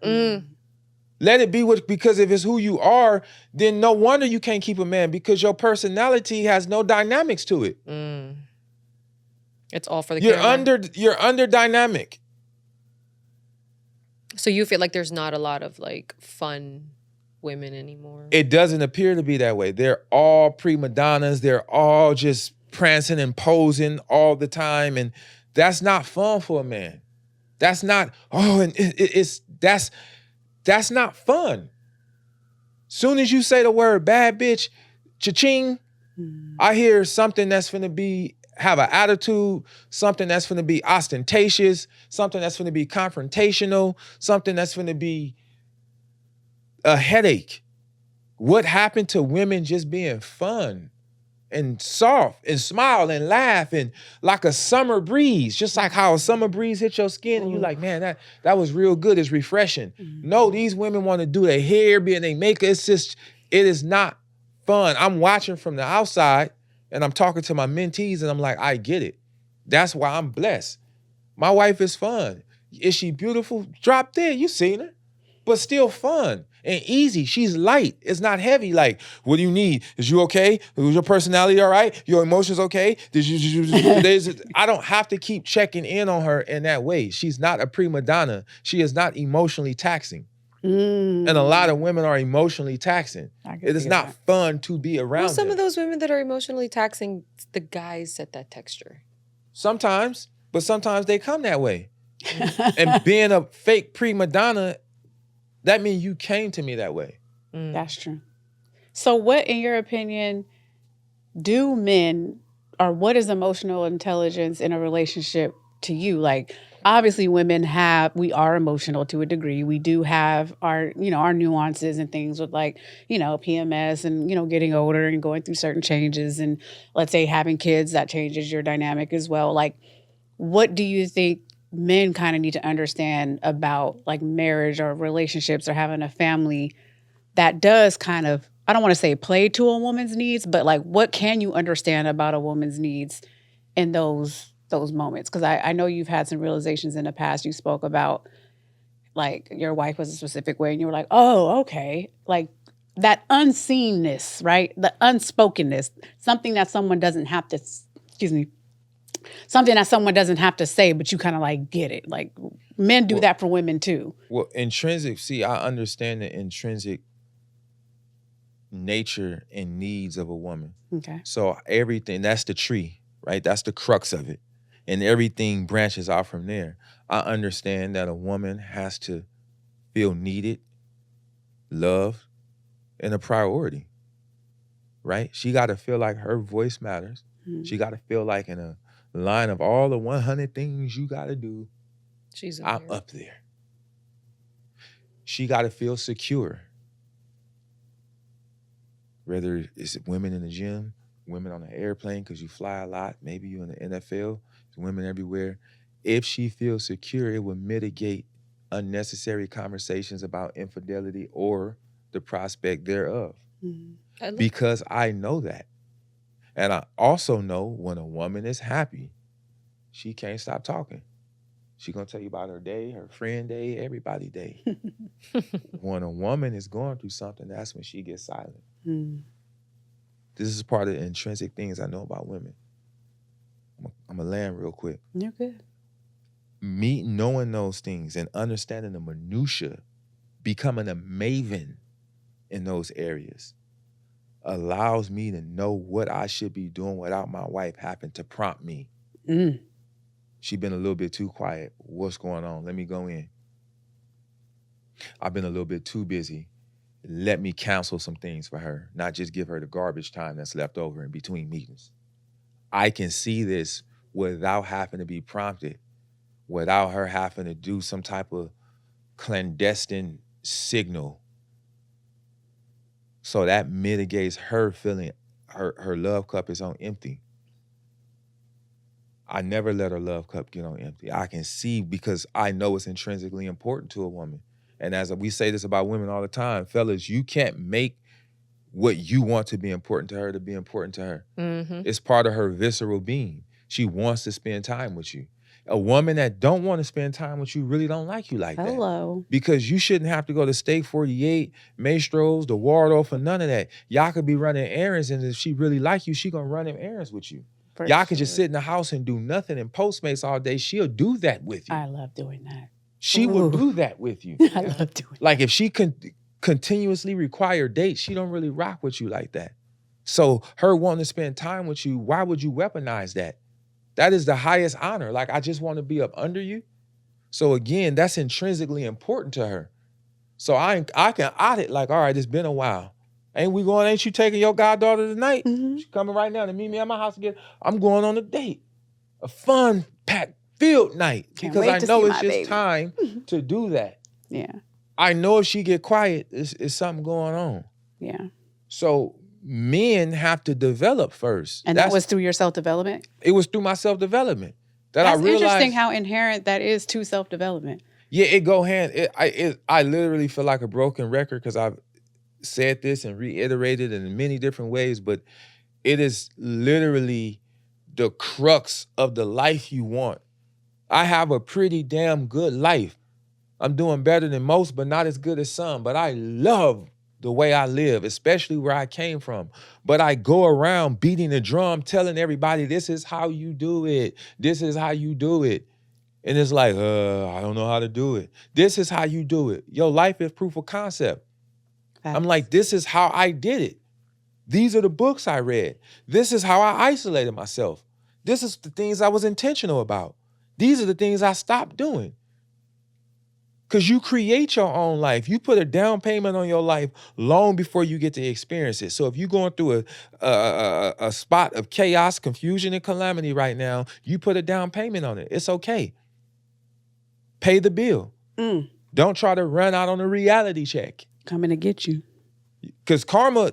Let it be because if it's who you are, then no wonder you can't keep a man because your personality has no dynamics to it. It's all for the camera. You're under dynamic. So you feel like there's not a lot of like fun women anymore? It doesn't appear to be that way. They're all prima donnas. They're all just prancing and posing all the time, and that's not fun for a man. That's not. That's not fun. Soon as you say the word bad bitch, cha-ching, I hear something that's finna have an attitude, something that's finna be ostentatious, something that's finna be confrontational, something that's finna be a headache. What happened to women just being fun? and soft and smile and laugh and like a summer breeze, just like how a summer breeze hit your skin and you like, man, that was real good. It's refreshing. No, these women want to do their hair, be and they makeup. It's just, it is not fun. I'm watching from the outside and I'm talking to my mentees and I'm like, I get it. That's why I'm blessed. My wife is fun. Is she beautiful? Drop dead. You seen her. But still fun and easy. She's light. It's not heavy. Like, what do you need? Is you okay? Is your personality all right? Your emotions okay? I don't have to keep checking in on her in that way. She's not a prima donna. She is not emotionally taxing. And a lot of women are emotionally taxing. It is not fun to be around Well, some them. of those women that are emotionally taxing, the guys set that texture. Sometimes, but sometimes they come that way. And being a fake prima donna, that means you came to me that way. That's true. So what, in your opinion, do men, or what is emotional intelligence in a relationship to you? Like, obviously women we are emotional to a degree. We do have our nuances and things with like, PMS and, getting older and going through certain changes. And let's say having kids, that changes your dynamic as well. Like, what do you think men kind of need to understand about like marriage or relationships or having a family that does kind of, I don't want to say play to a woman's needs, but like what can you understand about a woman's needs in those moments? Because I know you've had some realizations in the past. You spoke about like your wife was a specific way and you were like, oh, okay. Like that unseenness, right? The unspokenness, something that someone doesn't have to, something that someone doesn't have to say, but you kind of like get it. Like men do that for women too. Well, I understand the intrinsic nature and needs of a woman. Okay. So everything, that's the tree, right? That's the crux of it. And everything branches out from there. I understand that a woman has to feel needed, loved, and a priority, right? She got to feel like her voice matters. Mm-hmm. She got to feel like in a line of all the 100 things you got to do, I'm up there. She got to feel secure. Whether it's women in the gym, women on an airplane because you fly a lot, maybe you in the NFL, women everywhere. If she feels secure, it would mitigate unnecessary conversations about infidelity or the prospect thereof. Mm-hmm. Because I know that. And I also know when a woman is happy, she can't stop talking. She's going to tell you about her day, her friend day, everybody day. When a woman is going through something, that's when she gets silent. Mm. This is part of the intrinsic things I know about women. I'm going to land real quick. You're good. Me knowing those things and understanding the minutia, becoming a maven in those areas, allows me to know what I should be doing without my wife having to prompt me. Mm. She's been a little bit too quiet. What's going on? Let me go in. I've been a little bit too busy. Let me cancel some things for her, not just give her the garbage time that's left over in between meetings. I can see this without having to be prompted, without her having to do some type of clandestine signal. So that mitigates her feeling her love cup is on empty. I never let her love cup get on empty. I can see because I know it's intrinsically important to a woman. And as we say this about women all the time, fellas, you can't make what you want to be important to her to be important to her. Mm-hmm. It's part of her visceral being. She wants to spend time with you. A woman that don't want to spend time with you really don't like you like that. Hello. Because you shouldn't have to go to Steak 48, Maestro's, the Waldorf, or none of that. Y'all could be running errands, and if she really like you, she gonna run them errands with you. Y'all can just sit in the house and do nothing and Postmates all day. She'll do that with you. I love doing that. She will do that with you. I love doing that. Like if she continuously require dates, she don't really rock with you like that. So her wanting to spend time with you, why would you weaponize that? That is the highest honor. Like, I just want to be up under you. So again, that's intrinsically important to her. So I can audit like, all right, it's been a while. Ain't you taking your goddaughter tonight? Mm-hmm. She's coming right now to meet me at my house again. I'm going on a date. A fun, packed, filled night. Because I know it's just time to do that. Yeah. I know if she get quiet, it's something going on. Yeah. So men have to develop first. And that was through your self-development? It was through my self-development that That's I realized. interesting how inherent that is to self-development. Yeah, it go hand. I literally feel like a broken record because I've said this and reiterated it in many different ways, but it is literally the crux of the life you want. I have a pretty damn good life. I'm doing better than most, but not as good as some. But I love the way I live, especially where I came from. But I go around beating the drum, telling everybody, this is how you do it. This is how you do it. And it's like, I don't know how to do it. This is how you do it. Your life is proof of concept. I'm like, this is how I did it. These are the books I read. This is how I isolated myself. This is the things I was intentional about. These are the things I stopped doing. Because you create your own life. You put a down payment on your life long before you get to experience it. So if you're going through a spot of chaos, confusion, and calamity right now, you put a down payment on it. It's okay. Pay the bill. Don't try to run out on a reality check. Coming to get you. Because karma,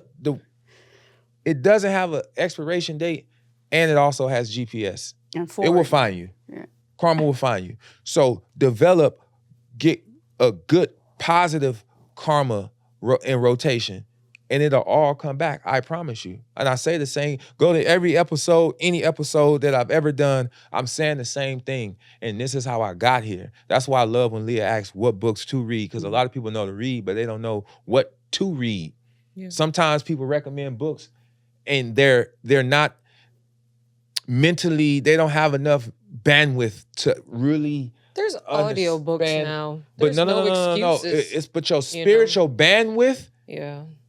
it doesn't have an expiration date, and it also has GPS. It will find you. Yeah. Karma will find you. So get a good, positive karma in rotation, and it'll all come back. I promise you. And I say the same. Go to every episode, any episode that I've ever done, I'm saying the same thing. And this is how I got here. That's why I love when Leah asks what books to read, because a lot of people know to read, but they don't know what to read. Yeah. Sometimes people recommend books and they're not mentally, they don't have enough bandwidth to really. There's audio books now. There's but no. But your spiritual bandwidth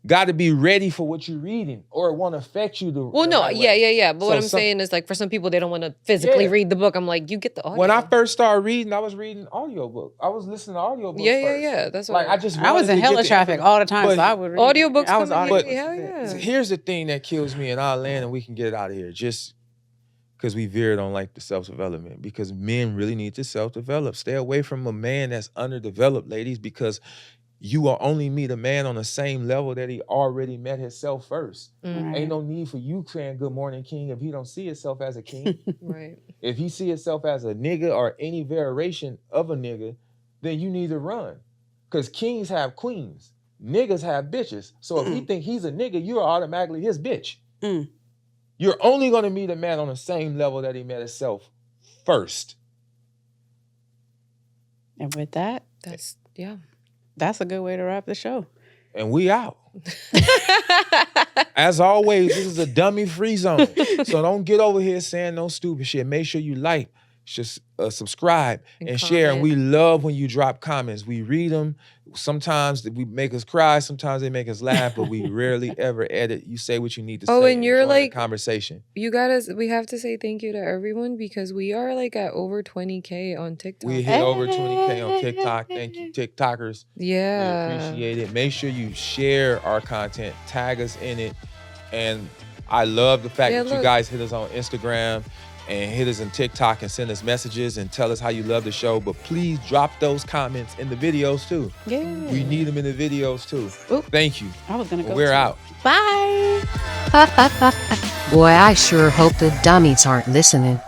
got to be ready for what you're reading, or it won't affect you. But what I'm saying is, like, for some people, they don't want to physically read the book. I'm like, you get the audio. When I first started reading, I was reading audiobook. I was listening to audiobooks first. That's what I was in hella traffic all the time, so I would read audiobooks. I was Here's the thing that kills me, and I'll land and we can get it out of here. Just because we veered on like the self-development, because men really need to self-develop. Stay away from a man that's underdeveloped, ladies, because you will only meet a man on the same level that he already met himself first. Ain't no need for you saying good morning, king, if he don't see himself as a king. Right. If he see himself as a nigga or any variation of a nigga, then you need to run. Because kings have queens. Niggas have bitches. So if he think he's a nigga, you're automatically his bitch. You're only going to meet a man on the same level that he met himself first. And with that, that's a good way to wrap the show. And we out. As always, this is a dummy-free zone. So don't get over here saying no stupid shit. Make sure you like, just subscribe, and share. And we love when you drop comments. We read them. Sometimes we make us cry. Sometimes they make us laugh, but we rarely ever edit. You say what you need to say. Oh, and you're like conversation. We have to say thank you to everyone, because we are like at over 20K on TikTok. We hit over 20K on TikTok. Thank you, TikTokers. Yeah. We appreciate it. Make sure you share our content, tag us in it. And I love the fact that you guys hit us on Instagram and hit us on TikTok and send us messages and tell us how you love the show. But please drop those comments in the videos too. Yeah. We need them in the videos too. Oop. Thank you. I was going to go. We're out. Bye. Boy, I sure hope the dummies aren't listening.